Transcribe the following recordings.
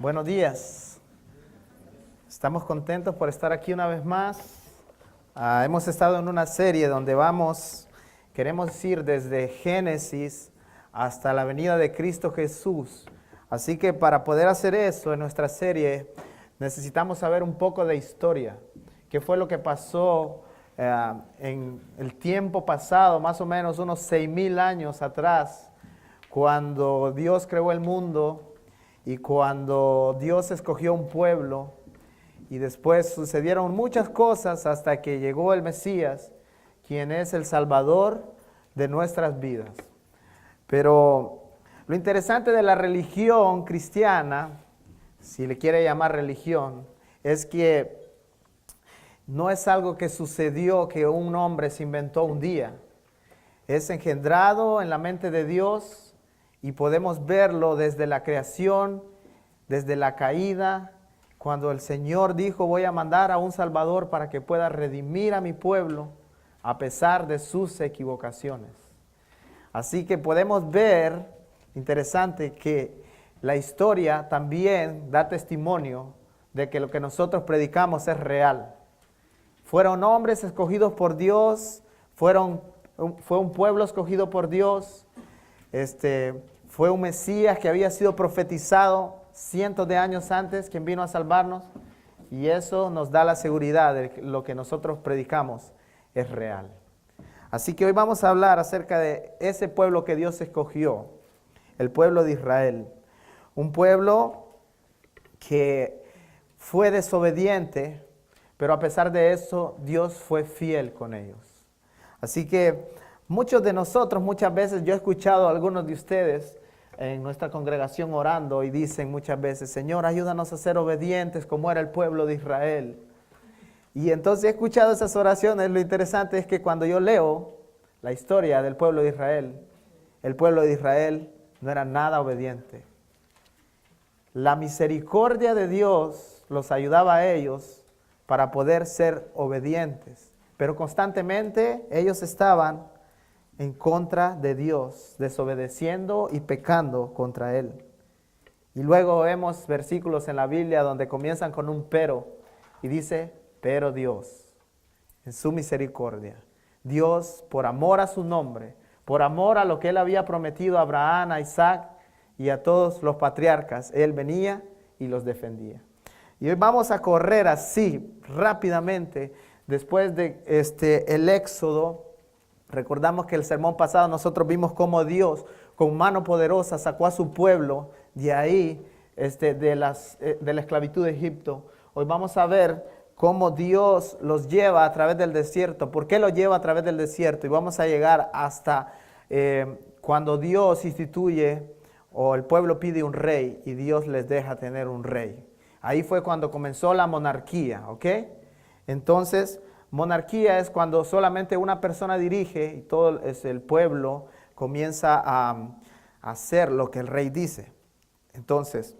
Buenos días. Estamos contentos por estar aquí una vez más. Hemos estado en una serie donde queremos ir desde Génesis hasta la venida de Cristo Jesús. Así que para poder hacer eso en nuestra serie necesitamos saber un poco de historia. ¿Qué fue lo que pasó en el tiempo pasado, más o menos unos 6,000 años atrás, cuando Dios creó el mundo? Y cuando Dios escogió un pueblo, y después sucedieron muchas cosas hasta que llegó el Mesías, quien es el Salvador de nuestras vidas. Pero lo interesante de la religión cristiana, si le quiere llamar religión, es que no es algo que sucedió, que un hombre se inventó un día. Es engendrado en la mente de Dios. Y podemos verlo desde la creación, desde la caída, cuando el Señor dijo, voy a mandar a un Salvador para que pueda redimir a mi pueblo a pesar de sus equivocaciones. Así que podemos ver, interesante, que la historia también da testimonio de que lo que nosotros predicamos es real. Fueron hombres escogidos por Dios, fue un pueblo escogido por Dios. Fue un Mesías que había sido profetizado cientos de años antes, quien vino a salvarnos, y eso nos da la seguridad de que lo que nosotros predicamos es real. Así que hoy vamos a hablar acerca de ese pueblo que Dios escogió, el pueblo de Israel, un pueblo que fue desobediente, pero a pesar de eso Dios fue fiel con ellos. Así que muchos de nosotros, muchas veces, yo he escuchado a algunos de ustedes en nuestra congregación orando y dicen muchas veces, Señor, ayúdanos a ser obedientes como era el pueblo de Israel. Y entonces he escuchado esas oraciones. Lo interesante es que cuando yo leo la historia del pueblo de Israel, el pueblo de Israel no era nada obediente. La misericordia de Dios los ayudaba a ellos para poder ser obedientes, pero constantemente ellos estaban en contra de Dios, desobedeciendo y pecando contra Él. Y luego vemos versículos en la Biblia donde comienzan con un pero, y dice, pero Dios, en su misericordia, Dios, por amor a su nombre, por amor a lo que Él había prometido a Abraham, a Isaac y a todos los patriarcas, Él venía y los defendía. Y hoy vamos a correr así, rápidamente, después de el Éxodo. Recordamos que el sermón pasado nosotros vimos cómo Dios con mano poderosa sacó a su pueblo de ahí, de la esclavitud de Egipto. Hoy vamos a ver cómo Dios los lleva a través del desierto. ¿Por qué los lleva a través del desierto? Y vamos a llegar hasta cuando Dios instituye o el pueblo pide un rey y Dios les deja tener un rey. Ahí fue cuando comenzó la monarquía, ¿ok? Entonces, monarquía es cuando solamente una persona dirige y todo el pueblo comienza a hacer lo que el rey dice. Entonces,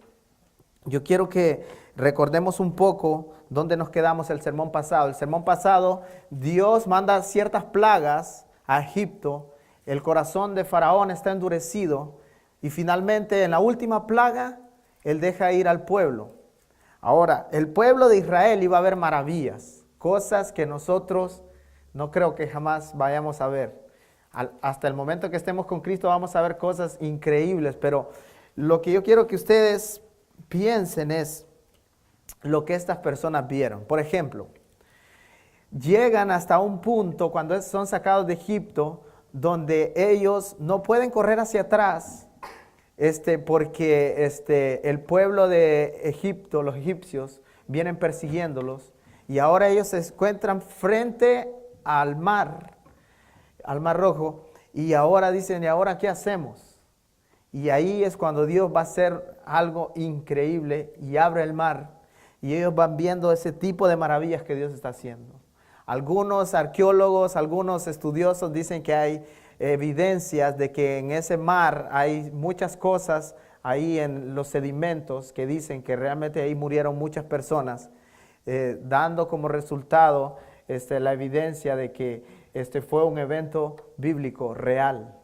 yo quiero que recordemos un poco dónde nos quedamos el sermón pasado. El sermón pasado, Dios manda ciertas plagas a Egipto, el corazón de Faraón está endurecido y finalmente en la última plaga, Él deja ir al pueblo. Ahora, el pueblo de Israel iba a ver maravillas, cosas que nosotros no creo que jamás vayamos a ver. Hasta el momento que estemos con Cristo vamos a ver cosas increíbles, pero lo que yo quiero que ustedes piensen es lo que estas personas vieron. Por ejemplo, llegan hasta un punto cuando son sacados de Egipto donde ellos no pueden correr hacia atrás porque el pueblo de Egipto, los egipcios, vienen persiguiéndolos. Y ahora ellos se encuentran frente al mar Rojo, y ahora dicen, ¿y ahora qué hacemos? Y ahí es cuando Dios va a hacer algo increíble y abre el mar, y ellos van viendo ese tipo de maravillas que Dios está haciendo. Algunos arqueólogos, algunos estudiosos dicen que hay evidencias de que en ese mar hay muchas cosas, ahí en los sedimentos, que dicen que realmente ahí murieron muchas personas. Dando como resultado la evidencia de que fue un evento bíblico real.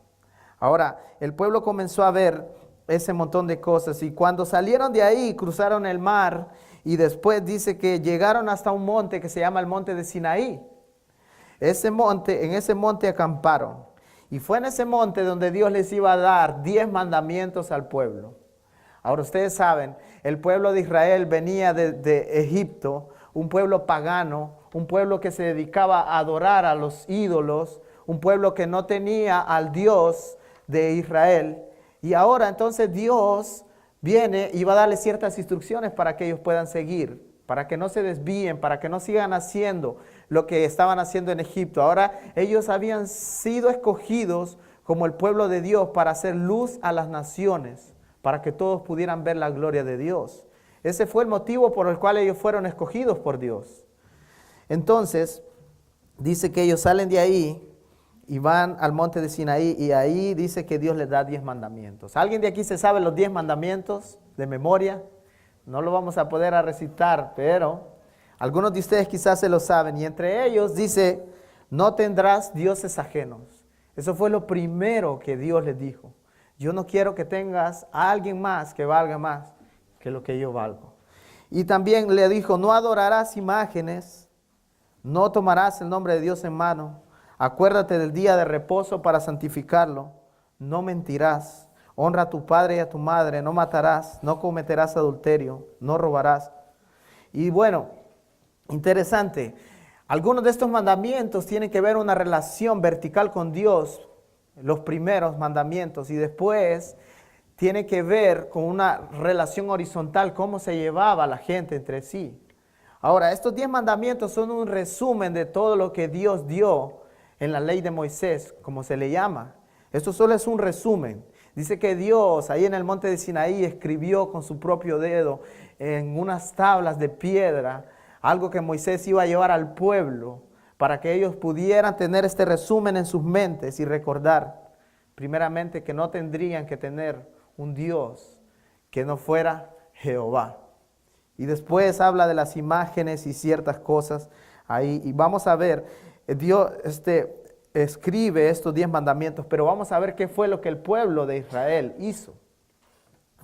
Ahora, el pueblo comenzó a ver ese montón de cosas. Y cuando salieron de ahí, cruzaron el mar y después dice que llegaron hasta un monte que se llama el monte de Sinaí. En ese monte acamparon. Y fue en ese monte donde Dios les iba a dar 10 mandamientos al pueblo. Ahora ustedes saben, el pueblo de Israel venía de Egipto, un pueblo pagano, un pueblo que se dedicaba a adorar a los ídolos, un pueblo que no tenía al Dios de Israel. Y ahora entonces Dios viene y va a darle ciertas instrucciones para que ellos puedan seguir, para que no se desvíen, para que no sigan haciendo lo que estaban haciendo en Egipto. Ahora ellos habían sido escogidos como el pueblo de Dios para hacer luz a las naciones, para que todos pudieran ver la gloria de Dios. Ese fue el motivo por el cual ellos fueron escogidos por Dios. Entonces, dice que ellos salen de ahí y van al monte de Sinaí y ahí dice que Dios les da 10 mandamientos. ¿Alguien de aquí se sabe los 10 mandamientos de memoria? No lo vamos a poder recitar, pero algunos de ustedes quizás se lo saben. Y entre ellos dice, no tendrás dioses ajenos. Eso fue lo primero que Dios les dijo. Yo no quiero que tengas a alguien más que valga más que lo que yo valgo. Y también le dijo, no adorarás imágenes, no tomarás el nombre de Dios en mano, acuérdate del día de reposo para santificarlo, no mentirás, honra a tu padre y a tu madre, no matarás, no cometerás adulterio, no robarás. Y bueno, interesante, algunos de estos mandamientos tienen que ver una relación vertical con Dios, los primeros mandamientos, y después tiene que ver con una relación horizontal, cómo se llevaba la gente entre sí. Ahora, estos 10 mandamientos son un resumen de todo lo que Dios dio en la ley de Moisés, como se le llama. Esto solo es un resumen. Dice que Dios ahí en el monte de Sinaí escribió con su propio dedo en unas tablas de piedra algo que Moisés iba a llevar al pueblo para que ellos pudieran tener este resumen en sus mentes y recordar primeramente que no tendrían que tener un Dios que no fuera Jehová. Y después habla de las imágenes y ciertas cosas ahí. Y vamos a ver, Dios escribe estos 10 mandamientos, pero vamos a ver qué fue lo que el pueblo de Israel hizo.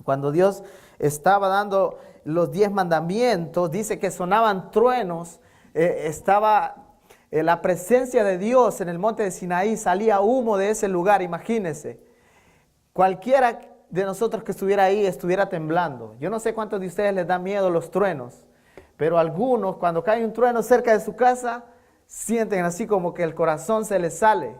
Cuando Dios estaba dando los 10 mandamientos, dice que sonaban truenos, estaba la presencia de Dios en el monte de Sinaí, salía humo de ese lugar, imagínense. Cualquiera de nosotros que estuviera ahí estuviera temblando. Yo no sé cuántos de ustedes les da miedo los truenos, pero algunos cuando cae un trueno cerca de su casa, sienten así como que el corazón se les sale.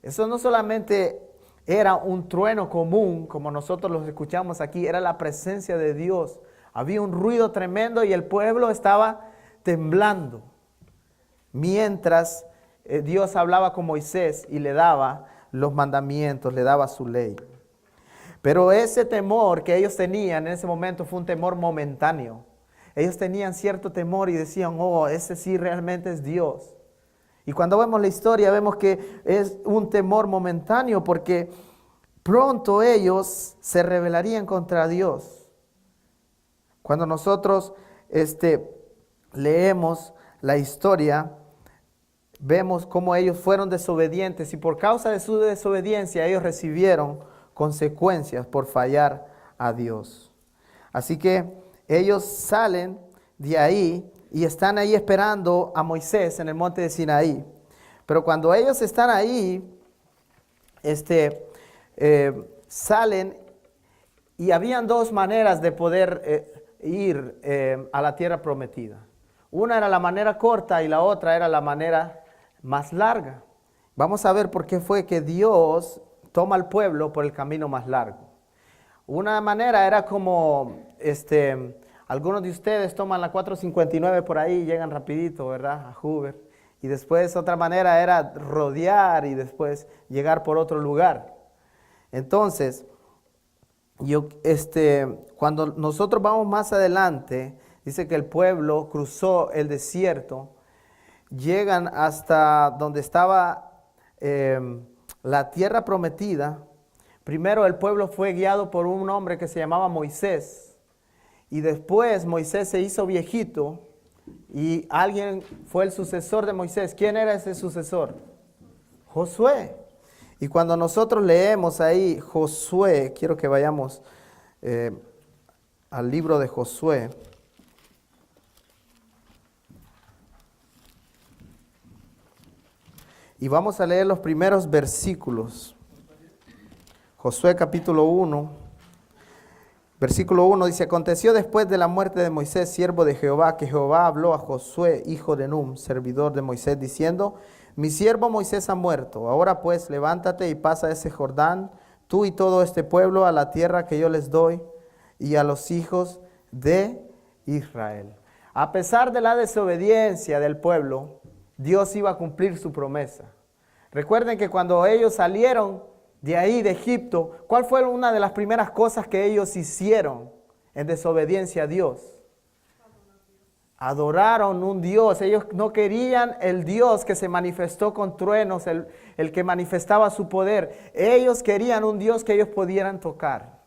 Eso no solamente era un trueno común, como nosotros los escuchamos aquí, era la presencia de Dios. Había un ruido tremendo y el pueblo estaba temblando. Mientras Dios hablaba con Moisés y le daba los mandamientos, le daba su ley. Pero ese temor que ellos tenían en ese momento fue un temor momentáneo. Ellos tenían cierto temor y decían, oh, ese sí realmente es Dios. Y cuando vemos la historia vemos que es un temor momentáneo porque pronto ellos se rebelarían contra Dios. Cuando nosotros leemos la historia, vemos cómo ellos fueron desobedientes y por causa de su desobediencia ellos recibieron consecuencias por fallar a Dios. Así que ellos salen de ahí y están ahí esperando a Moisés en el monte de Sinaí. Pero cuando ellos están ahí, salen y habían dos maneras de poder ir a la tierra prometida. Una era la manera corta y la otra era la manera más larga. Vamos a ver por qué fue que Dios toma al pueblo por el camino más largo. Una manera era como, algunos de ustedes toman la 459 por ahí y llegan rapidito, ¿verdad? A Hoover. Y después otra manera era rodear y después llegar por otro lugar. Entonces, cuando nosotros vamos más adelante, dice que el pueblo cruzó el desierto, llegan hasta donde estaba la tierra prometida. Primero el pueblo fue guiado por un hombre que se llamaba Moisés. Y después Moisés se hizo viejito y alguien fue el sucesor de Moisés. ¿Quién era ese sucesor? Josué. Y cuando nosotros leemos ahí Josué, quiero que vayamos al libro de Josué. Y vamos a leer los primeros versículos. Josué capítulo 1, versículo 1 dice: aconteció después de la muerte de Moisés, siervo de Jehová, que Jehová habló a Josué, hijo de Nun, servidor de Moisés, diciendo: mi siervo Moisés ha muerto. Ahora pues levántate y pasa ese Jordán, tú y todo este pueblo, a la tierra que yo les doy, y a los hijos de Israel. A pesar de la desobediencia del pueblo, Dios iba a cumplir su promesa. Recuerden que cuando ellos salieron de ahí, de Egipto, ¿cuál fue una de las primeras cosas que ellos hicieron en desobediencia a Dios? Adoraron un Dios. Ellos no querían el Dios que se manifestó con truenos, el que manifestaba su poder. Ellos querían un Dios que ellos pudieran tocar.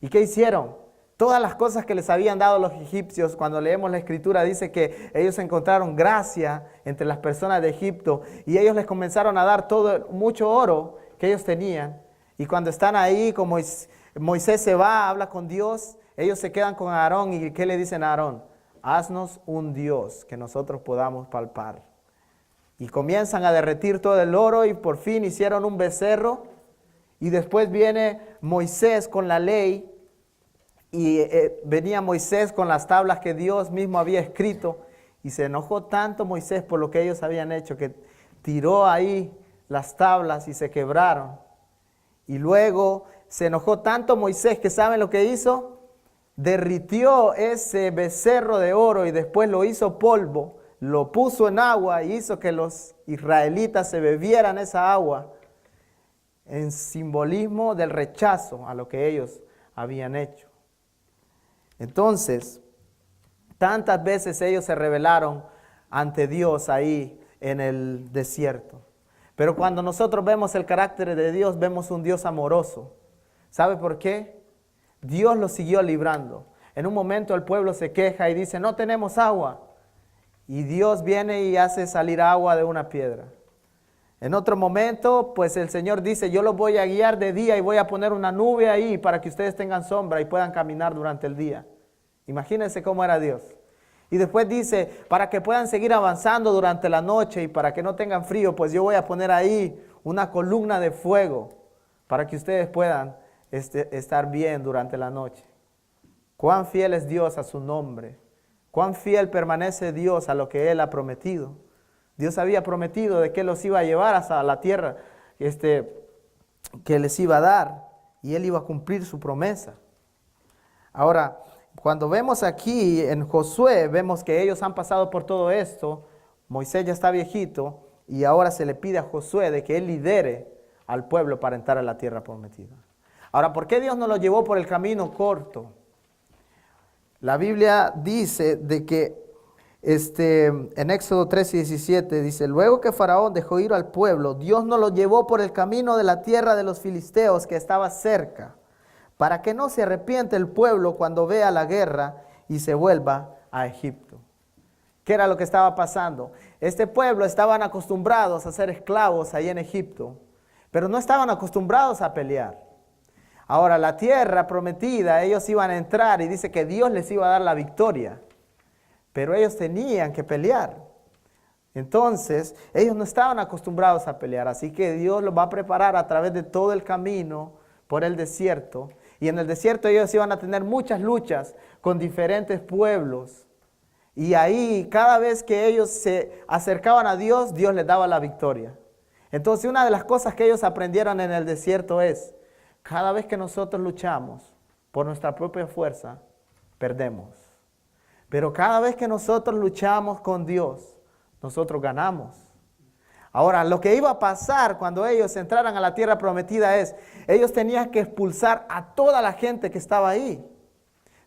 ¿Y qué hicieron? Todas las cosas que les habían dado los egipcios, cuando leemos la escritura, dice que ellos encontraron gracia entre las personas de Egipto y ellos les comenzaron a dar mucho oro que ellos tenían. Y cuando están ahí, como Moisés se va, habla con Dios, ellos se quedan con Aarón. ¿Y qué le dicen a Aarón? Haznos un Dios que nosotros podamos palpar. Y comienzan a derretir todo el oro y por fin hicieron un becerro. Y después viene Moisés con la ley. Y venía Moisés con las tablas que Dios mismo había escrito. Y se enojó tanto Moisés por lo que ellos habían hecho, que tiró ahí las tablas y se quebraron. Y luego se enojó tanto Moisés que ¿saben lo que hizo? Derritió ese becerro de oro y después lo hizo polvo, lo puso en agua y hizo que los israelitas se bebieran esa agua en simbolismo del rechazo a lo que ellos habían hecho. Entonces, tantas veces ellos se rebelaron ante Dios ahí en el desierto. Pero cuando nosotros vemos el carácter de Dios, vemos un Dios amoroso. ¿Sabe por qué? Dios los siguió librando. En un momento el pueblo se queja y dice: no tenemos agua. Y Dios viene y hace salir agua de una piedra. En otro momento, pues el Señor dice: yo los voy a guiar de día y voy a poner una nube ahí para que ustedes tengan sombra y puedan caminar durante el día. Imagínense cómo era Dios. Y después dice: para que puedan seguir avanzando durante la noche y para que no tengan frío, pues yo voy a poner ahí una columna de fuego para que ustedes puedan estar bien durante la noche. Cuán fiel es Dios a su nombre. Cuán fiel permanece Dios a lo que Él ha prometido. Dios había prometido de que los iba a llevar hasta la tierra que les iba a dar. Y Él iba a cumplir su promesa. Ahora, cuando vemos aquí en Josué, vemos que ellos han pasado por todo esto. Moisés ya está viejito y ahora se le pide a Josué de que él lidere al pueblo para entrar a la tierra prometida. Ahora, ¿por qué Dios no lo llevó por el camino corto? La Biblia dice de que en Éxodo 13:17 dice: luego que Faraón dejó ir al pueblo, Dios no lo llevó por el camino de la tierra de los filisteos que estaba cerca, para que no se arrepiente el pueblo cuando vea la guerra y se vuelva a Egipto. ¿Qué era lo que estaba pasando? Este pueblo estaban acostumbrados a ser esclavos ahí en Egipto, pero no estaban acostumbrados a pelear. Ahora, la tierra prometida, ellos iban a entrar y dice que Dios les iba a dar la victoria, pero ellos tenían que pelear. Entonces, ellos no estaban acostumbrados a pelear, así que Dios los va a preparar a través de todo el camino por el desierto. Y en el desierto ellos iban a tener muchas luchas con diferentes pueblos. Y ahí, cada vez que ellos se acercaban a Dios, Dios les daba la victoria. Entonces, una de las cosas que ellos aprendieron en el desierto es: cada vez que nosotros luchamos por nuestra propia fuerza, perdemos. Pero cada vez que nosotros luchamos con Dios, nosotros ganamos. Ahora, lo que iba a pasar cuando ellos entraran a la tierra prometida es: ellos tenían que expulsar a toda la gente que estaba ahí.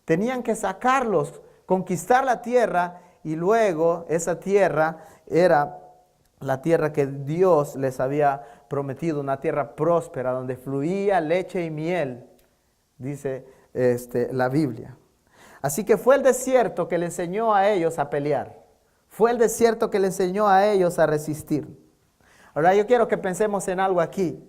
Tenían que sacarlos, conquistar la tierra, y luego esa tierra era la tierra que Dios les había prometido, una tierra próspera donde fluía leche y miel, dice la Biblia. Así que fue el desierto que le enseñó a ellos a pelear. Fue el desierto que le enseñó a ellos a resistir. Ahora yo quiero que pensemos en algo aquí.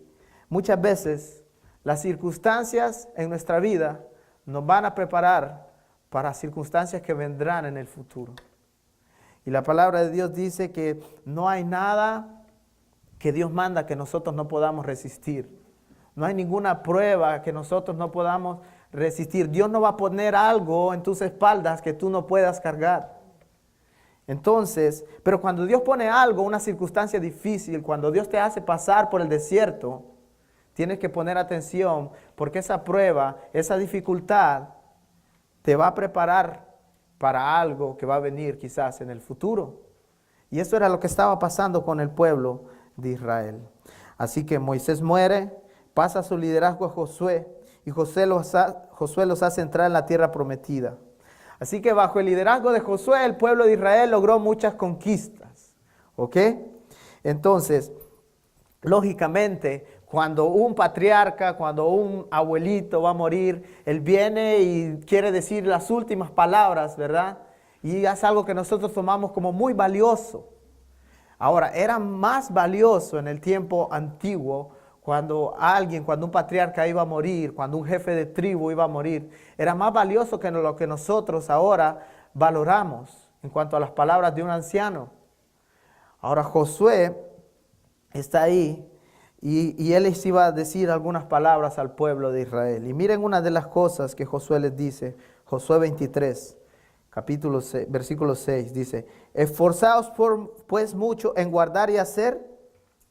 Muchas veces las circunstancias en nuestra vida nos van a preparar para circunstancias que vendrán en el futuro. Y la palabra de Dios dice que no hay nada que Dios manda que nosotros no podamos resistir. No hay ninguna prueba que nosotros no podamos resistir. Dios no va a poner algo en tus espaldas que tú no puedas cargar. Entonces, pero cuando Dios pone algo, una circunstancia difícil, cuando Dios te hace pasar por el desierto, tienes que poner atención porque esa prueba, esa dificultad, te va a preparar para algo que va a venir quizás en el futuro. Y eso era lo que estaba pasando con el pueblo de Israel. Así que Moisés muere, pasa su liderazgo a Josué y Josué los hace entrar en la tierra prometida. Así que bajo el liderazgo de Josué, el pueblo de Israel logró muchas conquistas. ¿Ok? Entonces, lógicamente, cuando un patriarca, cuando un abuelito va a morir, él viene y quiere decir las últimas palabras, ¿verdad? Y es algo que nosotros tomamos como muy valioso. Ahora, era más valioso en el tiempo antiguo cuando un patriarca iba a morir, cuando un jefe de tribu iba a morir. Era más valioso que lo que nosotros ahora valoramos en cuanto a las palabras de un anciano. Ahora Josué está ahí y él les iba a decir algunas palabras al pueblo de Israel. Y miren una de las cosas que Josué les dice, Josué 23. Capítulo 6, versículo 6 dice, esforzaos pues mucho en guardar y hacer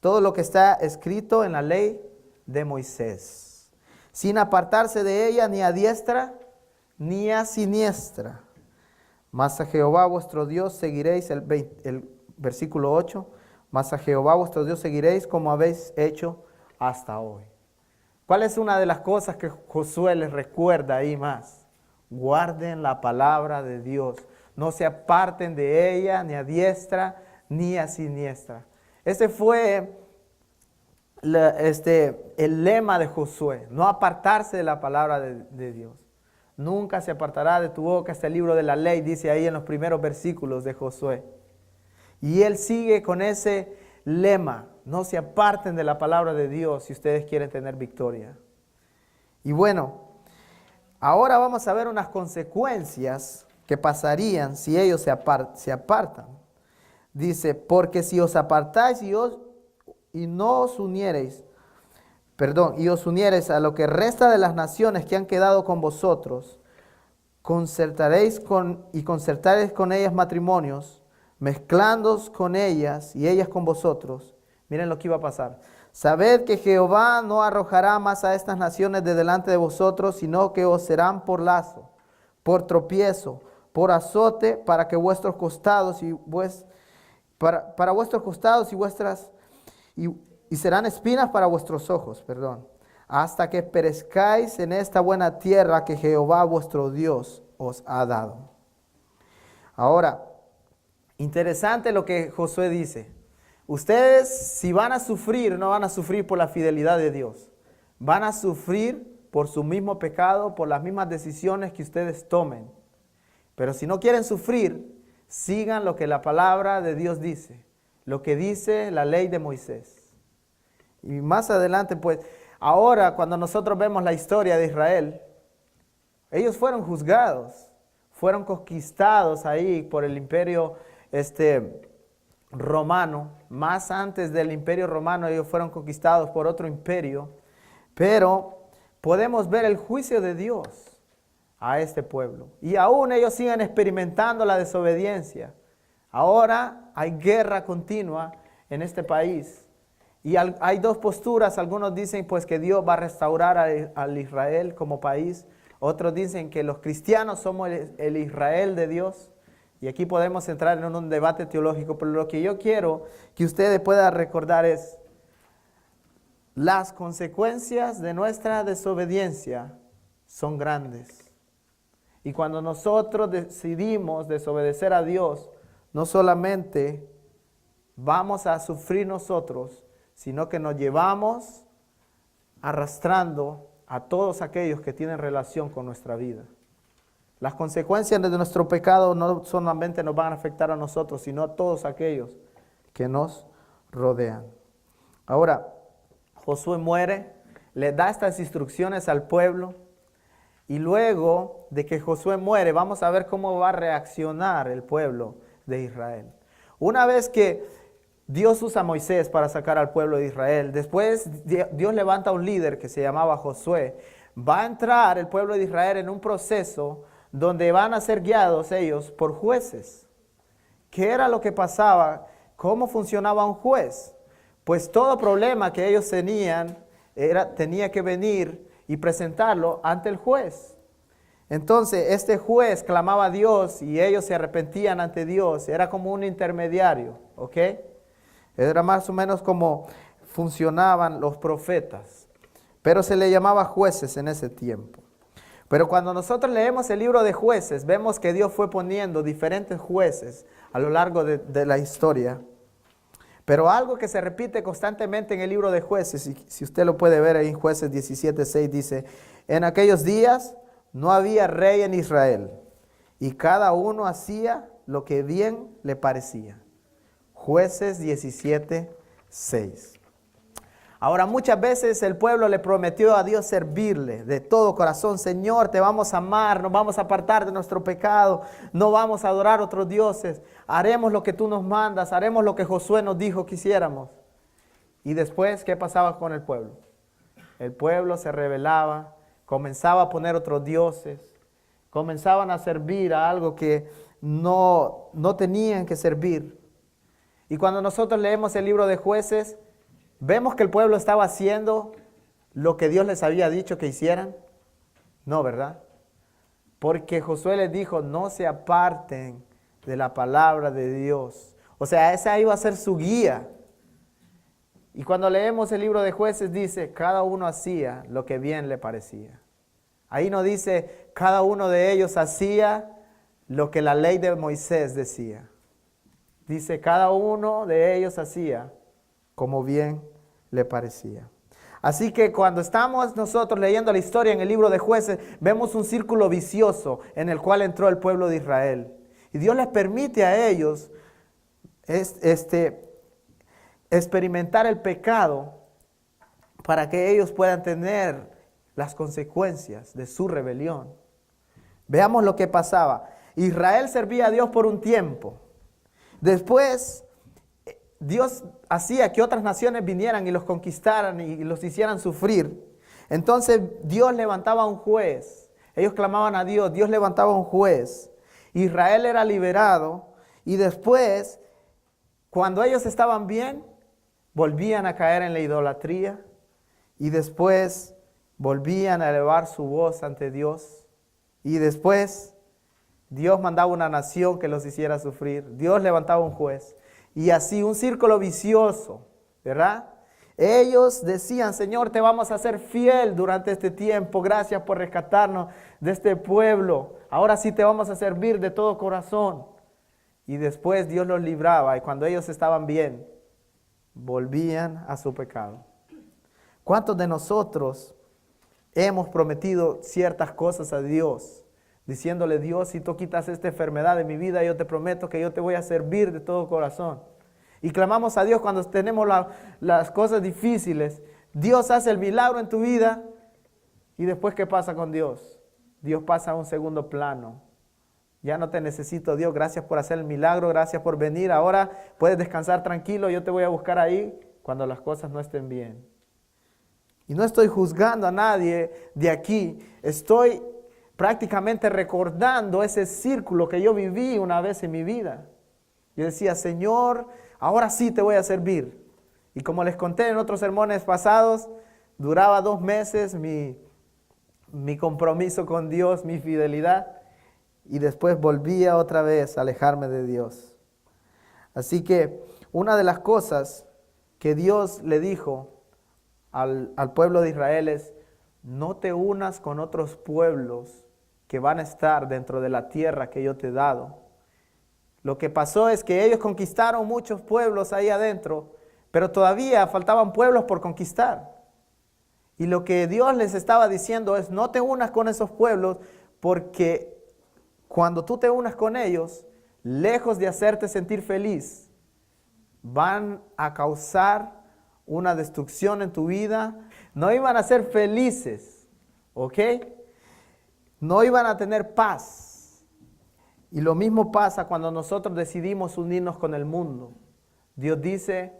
todo lo que está escrito en la ley de Moisés, sin apartarse de ella ni a diestra ni a siniestra. Mas a Jehová vuestro Dios seguiréis, el versículo 8, mas a Jehová vuestro Dios seguiréis como habéis hecho hasta hoy. ¿Cuál es una de las cosas que Josué les recuerda ahí más? Guarden la palabra de Dios. No se aparten de ella ni a diestra ni a siniestra. Ese fue el lema de Josué. No apartarse de la palabra de Dios. Nunca se apartará de tu boca este libro de la ley, dice ahí en los primeros versículos de Josué. Y él sigue con ese lema. No se aparten de la palabra de Dios si ustedes quieren tener victoria. Y bueno, ahora vamos a ver unas consecuencias que pasarían si ellos se apartan. Dice, porque si os apartáis y os uniereis a lo que resta de las naciones que han quedado con vosotros, concertaréis con ellas matrimonios, mezclándoos con ellas y ellas con vosotros. Miren lo que iba a pasar. Sabed que Jehová no arrojará más a estas naciones de delante de vosotros, sino que os serán por lazo, por tropiezo, por azote, para vuestros costados y serán espinas para vuestros ojos, hasta que perezcáis en esta buena tierra que Jehová vuestro Dios os ha dado. Ahora, interesante lo que Josué dice. Ustedes, si van a sufrir, no van a sufrir por la fidelidad de Dios. Van a sufrir por su mismo pecado, por las mismas decisiones que ustedes tomen. Pero si no quieren sufrir, sigan lo que la palabra de Dios dice, lo que dice la ley de Moisés. Y más adelante, pues, ahora cuando nosotros vemos la historia de Israel, ellos fueron juzgados, fueron conquistados ahí por el imperio romano. Más antes del imperio romano ellos fueron conquistados por otro imperio, pero podemos ver el juicio de Dios a este pueblo. Y aún ellos siguen experimentando la desobediencia. Ahora hay guerra continua en este país. Y hay dos posturas. Algunos dicen pues que Dios va a restaurar al Israel como país. Otros dicen que los cristianos somos el Israel de Dios. Y aquí podemos entrar en un debate teológico. Pero lo que yo quiero que ustedes puedan recordar es las consecuencias de nuestra desobediencia son grandes. Y cuando nosotros decidimos desobedecer a Dios, no solamente vamos a sufrir nosotros, sino que nos llevamos arrastrando a todos aquellos que tienen relación con nuestra vida. Las consecuencias de nuestro pecado no solamente nos van a afectar a nosotros, sino a todos aquellos que nos rodean. Ahora, Josué muere, le da estas instrucciones al pueblo. Y luego de que Josué muere, vamos a ver cómo va a reaccionar el pueblo de Israel. Una vez que Dios usa a Moisés para sacar al pueblo de Israel, después Dios levanta a un líder que se llamaba Josué. Va a entrar el pueblo de Israel en un proceso donde van a ser guiados ellos por jueces. ¿Qué era lo que pasaba? ¿Cómo funcionaba un juez? Pues todo problema que ellos tenían tenía que venir y presentarlo ante el juez. Entonces este juez clamaba a Dios y ellos se arrepentían ante Dios. Era como un intermediario, ¿ok? Era más o menos como funcionaban los profetas. Pero se le llamaba jueces en ese tiempo. Pero cuando nosotros leemos el libro de Jueces, vemos que Dios fue poniendo diferentes jueces a lo largo de la historia. Pero algo que se repite constantemente en el libro de Jueces, y si usted lo puede ver ahí en Jueces 17:6, dice: en aquellos días no había rey en Israel, y cada uno hacía lo que bien le parecía. Jueces 17:6. Ahora, muchas veces el pueblo le prometió a Dios servirle de todo corazón. Señor, te vamos a amar, nos vamos a apartar de nuestro pecado, no vamos a adorar otros dioses, haremos lo que tú nos mandas, haremos lo que Josué nos dijo que hiciéramos. Y después, ¿qué pasaba con el pueblo? El pueblo se rebelaba, comenzaba a poner otros dioses, comenzaban a servir a algo que no tenían que servir. Y cuando nosotros leemos el libro de Jueces, ¿vemos que el pueblo estaba haciendo lo que Dios les había dicho que hicieran? No, ¿verdad? Porque Josué les dijo: no se aparten de la palabra de Dios. O sea, esa iba a ser su guía. Y cuando leemos el libro de Jueces dice: cada uno hacía lo que bien le parecía. Ahí no dice: cada uno de ellos hacía lo que la ley de Moisés decía. Dice: cada uno de ellos hacía como bien le parecía. Así que cuando estamos nosotros leyendo la historia en el libro de Jueces, vemos un círculo vicioso en el cual entró el pueblo de Israel. Y Dios les permite a ellos experimentar el pecado para que ellos puedan tener las consecuencias de su rebelión. Veamos lo que pasaba. Israel servía a Dios por un tiempo. Después Dios hacía que otras naciones vinieran y los conquistaran y los hicieran sufrir. Entonces Dios levantaba un juez. Ellos clamaban a Dios, Dios levantaba un juez. Israel era liberado y después, cuando ellos estaban bien, volvían a caer en la idolatría y después volvían a elevar su voz ante Dios. Y después Dios mandaba una nación que los hiciera sufrir. Dios levantaba un juez. Y así un círculo vicioso, ¿verdad? Ellos decían: Señor, te vamos a ser fiel durante este tiempo. Gracias por rescatarnos de este pueblo. Ahora sí te vamos a servir de todo corazón. Y después Dios los libraba. Y cuando ellos estaban bien, volvían a su pecado. ¿Cuántos de nosotros hemos prometido ciertas cosas a Dios? Diciéndole: Dios, si tú quitas esta enfermedad de mi vida, yo te prometo que yo te voy a servir de todo corazón. Y clamamos a Dios cuando tenemos las cosas difíciles. Dios hace el milagro en tu vida. Y después, ¿qué pasa con Dios? Dios pasa a un segundo plano. Ya no te necesito, Dios. Gracias por hacer el milagro. Gracias por venir. Ahora puedes descansar tranquilo. Yo te voy a buscar ahí cuando las cosas no estén bien. Y no estoy juzgando a nadie de aquí. Estoy prácticamente recordando ese círculo que yo viví una vez en mi vida. Yo decía: Señor, ahora sí te voy a servir. Y como les conté en otros sermones pasados, duraba 2 meses mi compromiso con Dios, mi fidelidad. Y después volvía otra vez a alejarme de Dios. Así que una de las cosas que Dios le dijo al pueblo de Israel es: no te unas con otros pueblos que van a estar dentro de la tierra que yo te he dado. Lo que pasó es que ellos conquistaron muchos pueblos ahí adentro, pero todavía faltaban pueblos por conquistar. Y lo que Dios les estaba diciendo es: no te unas con esos pueblos, porque cuando tú te unas con ellos, lejos de hacerte sentir feliz, van a causar una destrucción en tu vida, no iban a ser felices, ¿ok? No iban a tener paz. Y lo mismo pasa cuando nosotros decidimos unirnos con el mundo. Dios dice,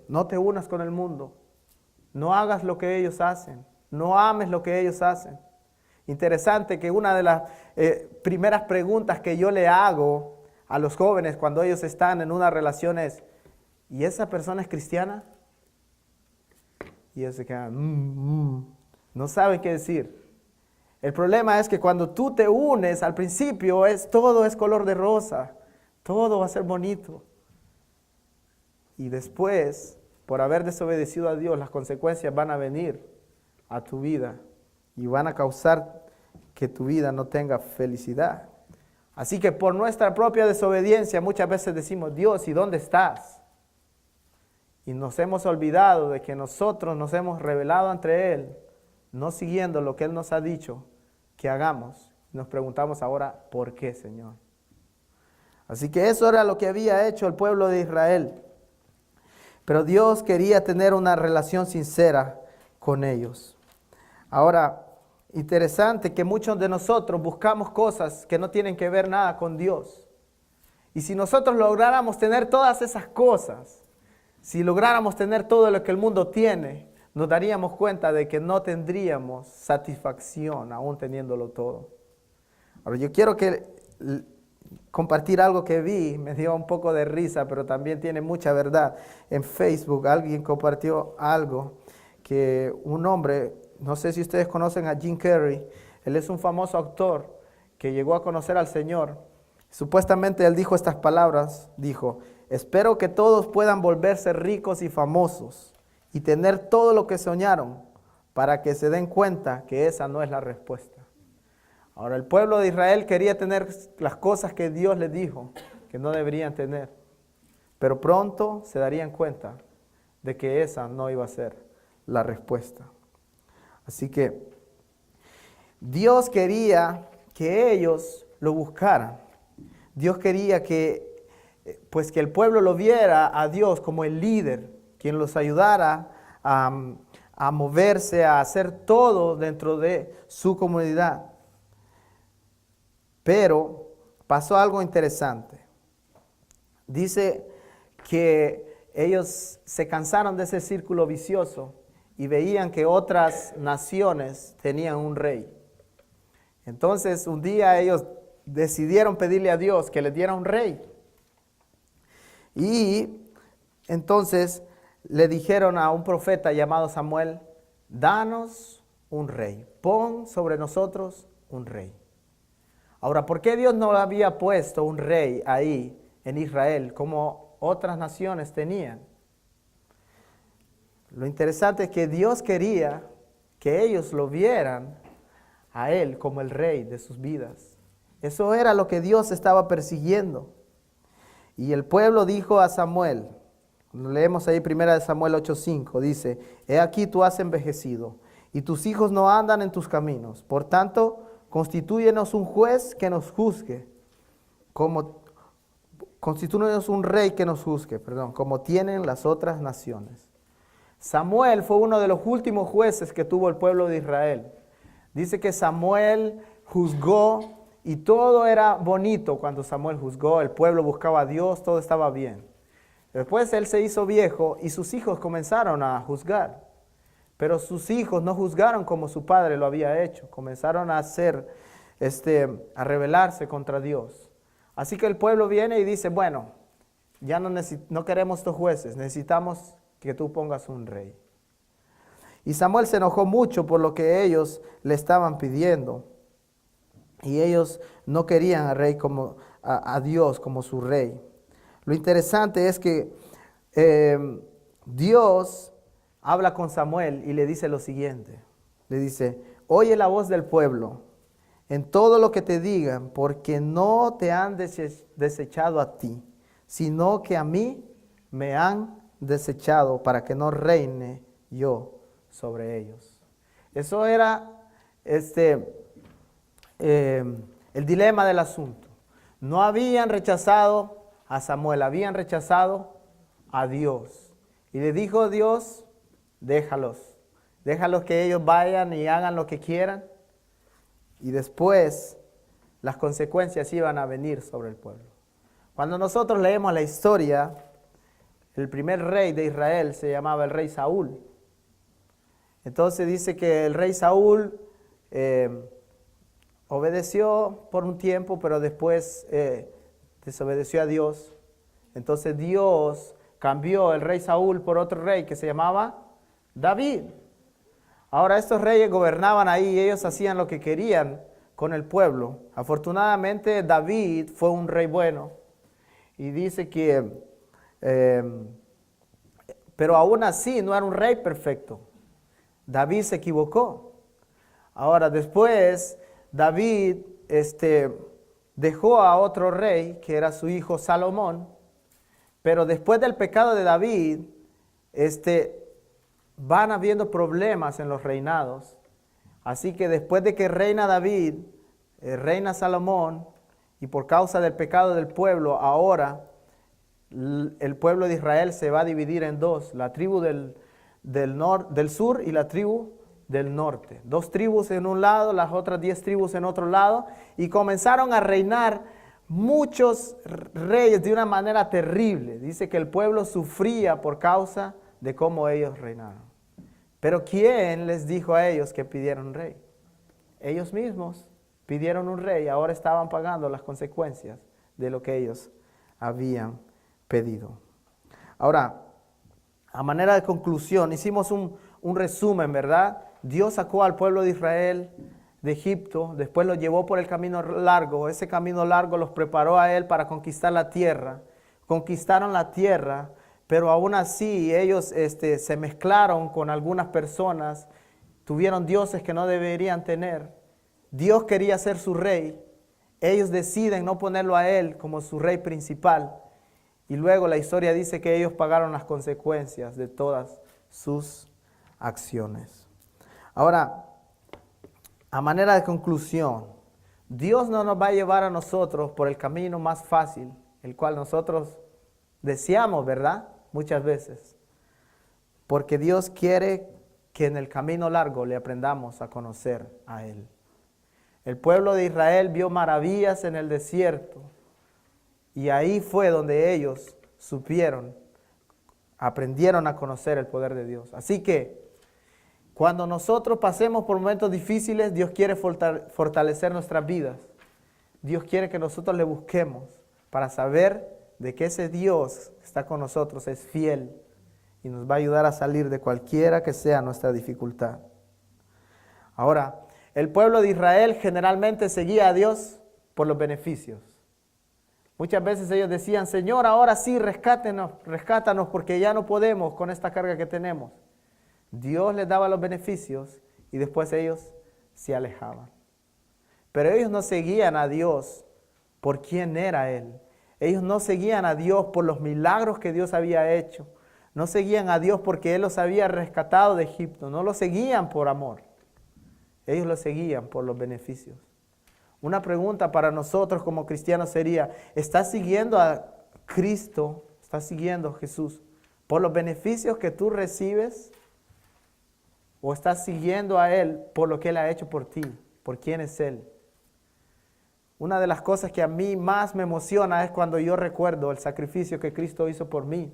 no te unas con el mundo, no hagas lo que ellos hacen, no ames lo que ellos hacen. Interesante que una de las primeras preguntas que yo le hago a los jóvenes cuando ellos están en una relación es, ¿y esa persona es cristiana? Y ellos se quedan, no saben qué decir. El problema es que cuando tú te unes, al principio todo es color de rosa, todo va a ser bonito. Y después, por haber desobedecido a Dios, las consecuencias van a venir a tu vida y van a causar que tu vida no tenga felicidad. Así que por nuestra propia desobediencia muchas veces decimos, Dios, ¿y dónde estás? Y nos hemos olvidado de que nosotros nos hemos rebelado ante Él, no siguiendo lo que Él nos ha dicho que hagamos. Nos preguntamos ahora, ¿por qué, Señor? Así que eso era lo que había hecho el pueblo de Israel. Pero Dios quería tener una relación sincera con ellos. Ahora, interesante que muchos de nosotros buscamos cosas que no tienen que ver nada con Dios. Y si nosotros lográramos tener todas esas cosas, si lográramos tener todo lo que el mundo tiene, nos daríamos cuenta de que no tendríamos satisfacción aún teniéndolo todo. Ahora, yo quiero compartir algo que vi, me dio un poco de risa, pero también tiene mucha verdad. En Facebook alguien compartió algo que un hombre, no sé si ustedes conocen a Jim Carrey, él es un famoso actor que llegó a conocer al Señor. Supuestamente él dijo estas palabras, dijo, espero que todos puedan volverse ricos y famosos y tener todo lo que soñaron para que se den cuenta que esa no es la respuesta. Ahora, el pueblo de Israel quería tener las cosas que Dios les dijo que no deberían tener, pero pronto se darían cuenta de que esa no iba a ser la respuesta. Así que Dios quería que ellos lo buscaran. Dios quería que el pueblo lo viera a Dios como el líder, quien los ayudara a moverse, a hacer todo dentro de su comunidad. Pero pasó algo interesante. Dice que ellos se cansaron de ese círculo vicioso y veían que otras naciones tenían un rey. Entonces un día ellos decidieron pedirle a Dios que les diera un rey. Y entonces le dijeron a un profeta llamado Samuel, danos un rey, pon sobre nosotros un rey. Ahora, ¿por qué Dios no había puesto un rey ahí en Israel como otras naciones tenían? Lo interesante es que Dios quería que ellos lo vieran a Él como el rey de sus vidas. Eso era lo que Dios estaba persiguiendo. Y el pueblo dijo a Samuel, leemos ahí 1 Samuel 8:5, dice, he aquí tú has envejecido y tus hijos no andan en tus caminos. Por tanto, constitúyenos un juez que nos juzgue, constitúyenos un rey que nos juzgue, como tienen las otras naciones. Samuel fue uno de los últimos jueces que tuvo el pueblo de Israel. Dice que Samuel juzgó y todo era bonito cuando Samuel juzgó, el pueblo buscaba a Dios, todo estaba bien. Después él se hizo viejo y sus hijos comenzaron a juzgar. Pero sus hijos no juzgaron como su padre lo había hecho. Comenzaron a rebelarse contra Dios. Así que el pueblo viene y dice, bueno, ya no queremos estos jueces, necesitamos que tú pongas un rey. Y Samuel se enojó mucho por lo que ellos le estaban pidiendo. Y ellos no querían al rey a Dios como su rey. Lo interesante es que Dios habla con Samuel y le dice lo siguiente. Le dice, oye la voz del pueblo en todo lo que te digan, porque no te han desechado a ti, sino que a mí me han desechado para que no reine yo sobre ellos. Eso era el dilema del asunto. No habían rechazado a Samuel, habían rechazado a Dios. Y le dijo Dios, déjalos que ellos vayan y hagan lo que quieran. Y después las consecuencias iban a venir sobre el pueblo. Cuando nosotros leemos la historia, el primer rey de Israel se llamaba el rey Saúl. Entonces dice que el rey Saúl obedeció por un tiempo, pero después desobedeció a Dios. Entonces Dios cambió el rey Saúl por otro rey que se llamaba David. Ahora estos reyes gobernaban ahí y ellos hacían lo que querían con el pueblo. Afortunadamente David fue un rey bueno y dice que, pero aún así no era un rey perfecto. David se equivocó. Ahora después David dejó a otro rey que era su hijo Salomón, pero después del pecado de David, van habiendo problemas en los reinados. Así que después de que reina David, reina Salomón, y por causa del pecado del pueblo, ahora el pueblo de Israel se va a dividir en dos, la tribu del sur y la tribu del norte. 2 tribus en un lado, las otras 10 tribus en otro lado, y comenzaron a reinar muchos reyes de una manera terrible. Dice que el pueblo sufría por causa de cómo ellos reinaron. Pero ¿quién les dijo a ellos que pidieran un rey? Ellos mismos pidieron un rey, ahora estaban pagando las consecuencias de lo que ellos habían pedido. Ahora, a manera de conclusión, hicimos un resumen, ¿verdad? Dios sacó al pueblo de Israel de Egipto, después los llevó por el camino largo. Ese camino largo los preparó a él para conquistar la tierra. Conquistaron la tierra, pero aún así ellos se mezclaron con algunas personas, tuvieron dioses que no deberían tener. Dios quería ser su rey. Ellos deciden no ponerlo a él como su rey principal. Y luego la historia dice que ellos pagaron las consecuencias de todas sus acciones. Ahora, a manera de conclusión, Dios no nos va a llevar a nosotros por el camino más fácil, el cual nosotros deseamos, ¿verdad? Muchas veces. Porque Dios quiere que en el camino largo le aprendamos a conocer a Él. El pueblo de Israel vio maravillas en el desierto. Y ahí fue donde ellos aprendieron a conocer el poder de Dios. Así que cuando nosotros pasemos por momentos difíciles, Dios quiere fortalecer nuestras vidas. Dios quiere que nosotros le busquemos para saber de que ese Dios que está con nosotros es fiel y nos va a ayudar a salir de cualquiera que sea nuestra dificultad. Ahora, el pueblo de Israel generalmente seguía a Dios por los beneficios. Muchas veces ellos decían, Señor, ahora sí, rescátanos porque ya no podemos con esta carga que tenemos. Dios les daba los beneficios y después ellos se alejaban. Pero ellos no seguían a Dios por quién era Él. Ellos no seguían a Dios por los milagros que Dios había hecho. No seguían a Dios porque Él los había rescatado de Egipto. No lo seguían por amor. Ellos lo seguían por los beneficios. Una pregunta para nosotros como cristianos sería, ¿estás siguiendo a Cristo? ¿Estás siguiendo a Jesús por los beneficios que tú recibes? ¿O estás siguiendo a Él por lo que Él ha hecho por ti? ¿Por quién es Él? Una de las cosas que a mí más me emociona es cuando yo recuerdo el sacrificio que Cristo hizo por mí.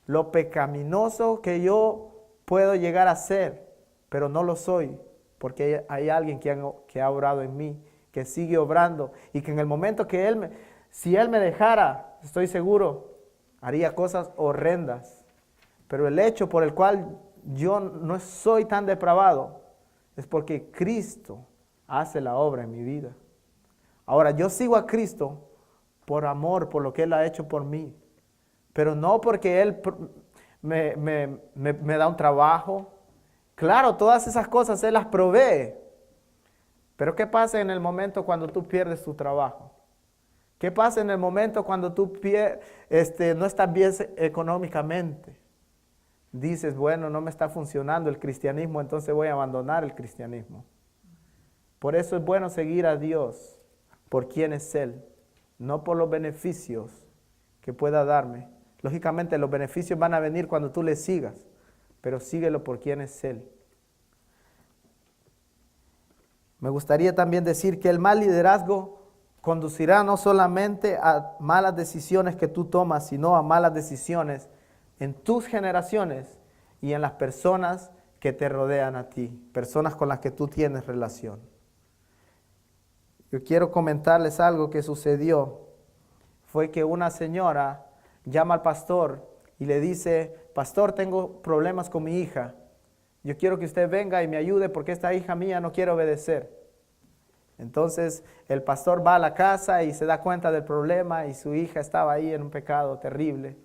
Lo pecaminoso que yo puedo llegar a ser, pero no lo soy, porque hay alguien que ha obrado en mí, que sigue obrando, y que en el momento que si Él me dejara, estoy seguro, haría cosas horrendas. Pero el hecho por el cual yo no soy tan depravado es porque Cristo hace la obra en mi vida. Ahora, yo sigo a Cristo por amor, por lo que Él ha hecho por mí, pero no porque Él me da un trabajo. Claro, todas esas cosas Él las provee. Pero ¿qué pasa en el momento cuando tú pierdes tu trabajo? ¿Qué pasa en el momento cuando tú no estás bien económicamente? Dices, bueno, no me está funcionando el cristianismo, entonces voy a abandonar el cristianismo. Por eso es bueno seguir a Dios por quién es Él, no por los beneficios que pueda darme, Lógicamente los beneficios van a venir cuando tú le sigas, pero síguelo por quien es Él. Me gustaría también decir que el mal liderazgo conducirá no solamente a malas decisiones que tú tomas, sino a malas decisiones en tus generaciones y en las personas que te rodean a ti, personas con las que tú tienes relación. Yo quiero comentarles algo que sucedió. Fue que una señora llama al pastor y le dice: pastor, tengo problemas con mi hija. Yo quiero que usted venga y me ayude porque esta hija mía no quiere obedecer. Entonces el pastor va a la casa y se da cuenta del problema y su hija estaba ahí en un pecado terrible.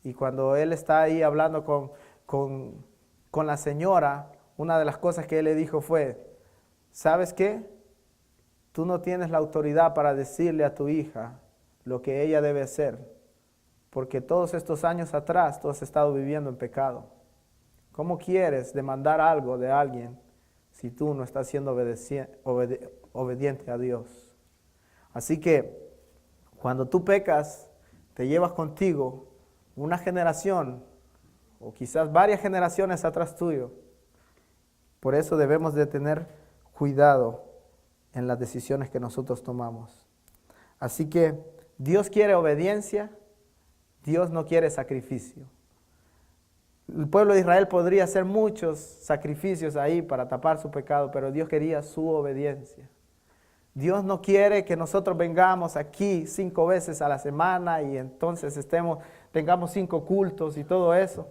Y cuando él está ahí hablando con la señora, una de las cosas que él le dijo fue: ¿sabes qué? Tú no tienes la autoridad para decirle a tu hija lo que ella debe hacer, porque todos estos años atrás tú has estado viviendo en pecado. ¿Cómo quieres demandar algo de alguien si tú no estás siendo obediente a Dios? Así que cuando tú pecas, te llevas contigo una generación o quizás varias generaciones atrás tuyo. Por eso debemos de tener cuidado en las decisiones que nosotros tomamos. Así que Dios quiere obediencia, Dios no quiere sacrificio. El pueblo de Israel podría hacer muchos sacrificios ahí para tapar su pecado, pero Dios quería su obediencia. Dios no quiere que nosotros vengamos aquí 5 veces a la semana y entonces tengamos 5 cultos y todo eso.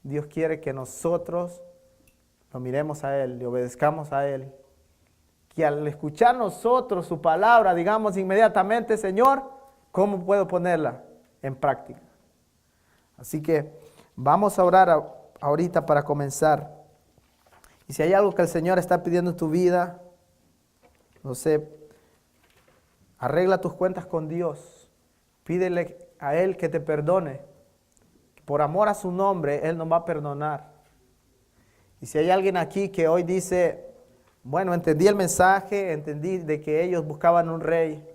Dios quiere que nosotros lo miremos a Él, le obedezcamos a Él. Que al escuchar nosotros su palabra, digamos inmediatamente: Señor, ¿cómo puedo ponerla en práctica? Así que vamos a orar ahorita para comenzar. Y si hay algo que el Señor está pidiendo en tu vida, no sé, arregla tus cuentas con Dios. Pídele a Él que te perdone. Por amor a su nombre, Él nos va a perdonar. Y si hay alguien aquí que hoy dice: bueno, entendí el mensaje, entendí de que ellos buscaban un rey.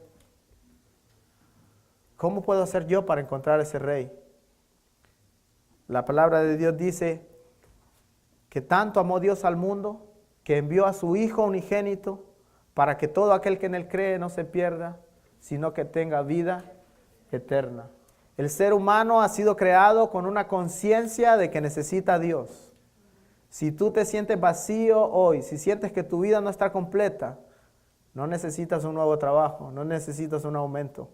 ¿Cómo puedo hacer yo para encontrar ese rey? La palabra de Dios dice que tanto amó Dios al mundo, que envió a su Hijo unigénito, para que todo aquel que en Él cree no se pierda, sino que tenga vida eterna. El ser humano ha sido creado con una conciencia de que necesita a Dios. Si tú te sientes vacío hoy, si sientes que tu vida no está completa, no necesitas un nuevo trabajo, no necesitas un aumento.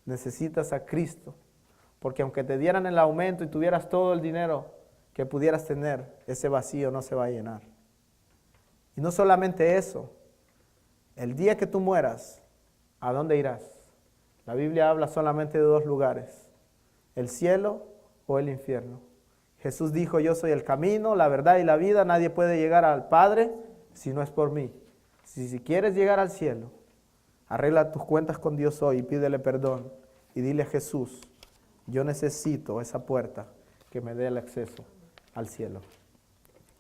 Necesitas a Cristo. Porque aunque te dieran el aumento y tuvieras todo el dinero que pudieras tener, ese vacío no se va a llenar. Y no solamente eso, el día que tú mueras, ¿a dónde irás? La Biblia habla solamente de 2 lugares, el cielo o el infierno. Jesús dijo: yo soy el camino, la verdad y la vida, nadie puede llegar al Padre si no es por mí. Si quieres llegar al cielo, arregla tus cuentas con Dios hoy y pídele perdón y dile a Jesús: yo necesito esa puerta que me dé el acceso al cielo.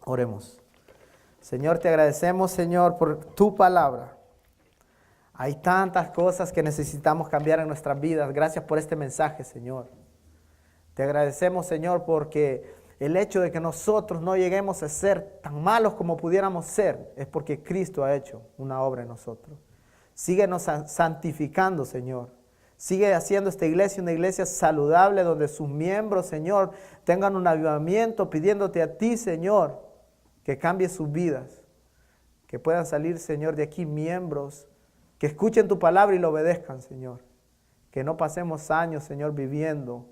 Oremos. Señor, te agradecemos, Señor, por tu palabra. Hay tantas cosas que necesitamos cambiar en nuestras vidas. Gracias por este mensaje, Señor. Te agradecemos, Señor, porque el hecho de que nosotros no lleguemos a ser tan malos como pudiéramos ser es porque Cristo ha hecho una obra en nosotros. Síguenos santificando, Señor. Sigue haciendo esta iglesia una iglesia saludable donde sus miembros, Señor, tengan un avivamiento pidiéndote a ti, Señor, que cambie sus vidas. Que puedan salir, Señor, de aquí miembros que escuchen tu palabra y lo obedezcan, Señor. Que no pasemos años, Señor, viviendo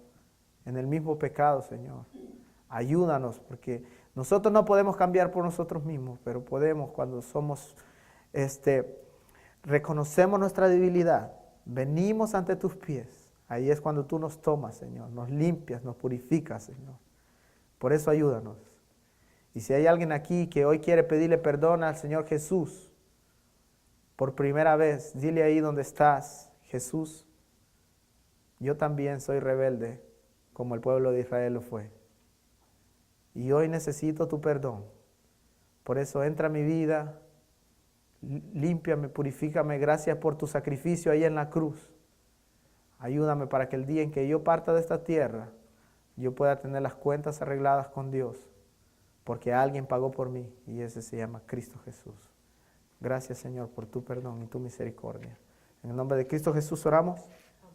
en el mismo pecado, Señor. Ayúdanos, porque nosotros no podemos cambiar por nosotros mismos, pero podemos cuando reconocemos nuestra debilidad, venimos ante tus pies. Ahí es cuando tú nos tomas, Señor, nos limpias, nos purificas, Señor. Por eso ayúdanos. Y si hay alguien aquí que hoy quiere pedirle perdón al Señor Jesús, por primera vez, dile ahí donde estás: Jesús, yo también soy rebelde, como el pueblo de Israel lo fue. Y hoy necesito tu perdón. Por eso entra a mi vida, límpiame, purifícame. Gracias por tu sacrificio ahí en la cruz. Ayúdame para que el día en que yo parta de esta tierra, yo pueda tener las cuentas arregladas con Dios, porque alguien pagó por mí y ese se llama Cristo Jesús. Gracias, Señor, por tu perdón y tu misericordia. En el nombre de Cristo Jesús oramos.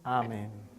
Amén.